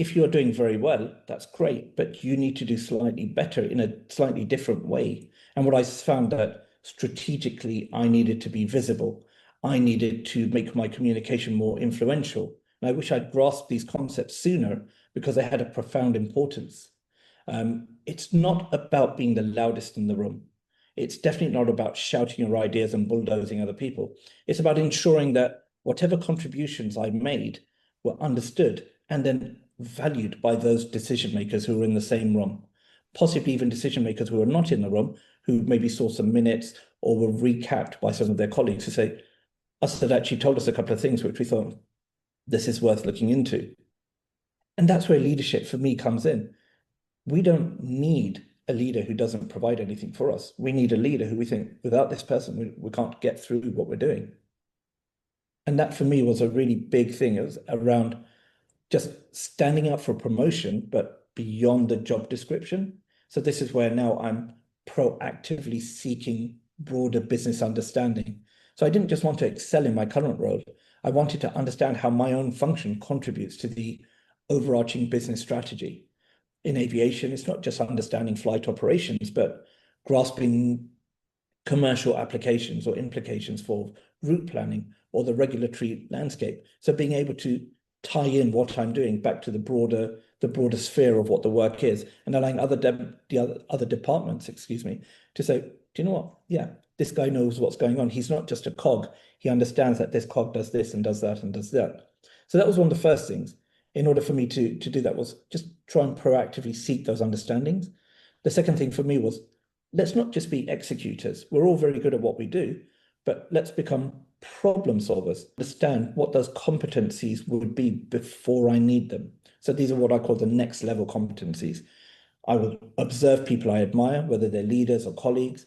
if you're doing very well, that's great, but you need to do slightly better in a slightly different way. And what I found that strategically, I needed to be visible. I needed to make my communication more influential. And I wish I'd grasped these concepts sooner because they had a profound importance. It's not about being the loudest in the room. It's definitely not about shouting your ideas and bulldozing other people. It's about ensuring that whatever contributions I made were understood and then valued by those decision makers who were in the same room, possibly even decision makers who were not in the room, who maybe saw some minutes or were recapped by some of their colleagues who say, Asad actually told us a couple of things which we thought, this is worth looking into. And that's where leadership for me comes in. We don't need a leader who doesn't provide anything for us. We need a leader who we think, without this person, we can't get through what we're doing. And that for me was a really big thing. It was around just standing up for promotion, but beyond the job description. So this is where now I'm proactively seeking broader business understanding. So I didn't just want to excel in my current role. I wanted to understand how my own function contributes to the overarching business strategy. In aviation, it's not just understanding flight operations, but grasping commercial applications or implications for route planning or the regulatory landscape. So being able to tie in what I'm doing back to the broader sphere of what the work is, and allowing the other departments, excuse me, to say, do you know what? Yeah, this guy knows what's going on. He's not just a cog. He understands that this cog does this and does that and does that. So that was one of the first things. In order for me to do that was just try and proactively seek those understandings. The second thing for me was, let's not just be executors. We're all very good at what we do, but let's become problem solvers, understand what those competencies would be before I need them. So these are what I call the next level competencies. I will observe people I admire, whether they're leaders or colleagues.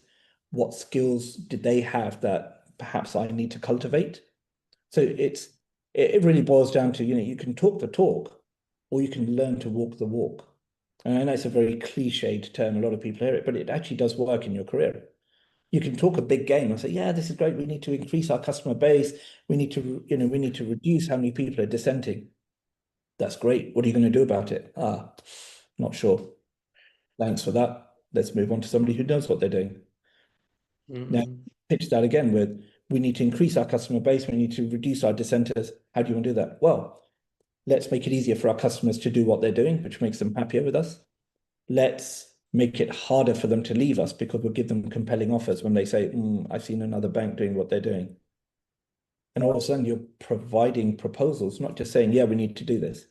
What skills did they have that perhaps I need to cultivate? So it really boils down to, you can talk the talk or you can learn to walk the walk. And I know it's a very cliched term, a lot of people hear it, but it actually does work in your career. You can talk a big game and say, yeah, this is great. We need to increase our customer base. We need to, we need to reduce how many people are dissenting. That's great. What are you going to do about it? Not sure. Thanks for that. Let's move on to somebody who knows what they're doing. Now, pitch that again with, we need to increase our customer base. We need to reduce our dissenters. How do you want to do that? Well, let's make it easier for our customers to do what they're doing, which makes them happier with us. Let's make it harder for them to leave us because we'll give them compelling offers when they say, I've seen another bank doing what they're doing. And all of a sudden you're providing proposals, not just saying, yeah, we need to do this.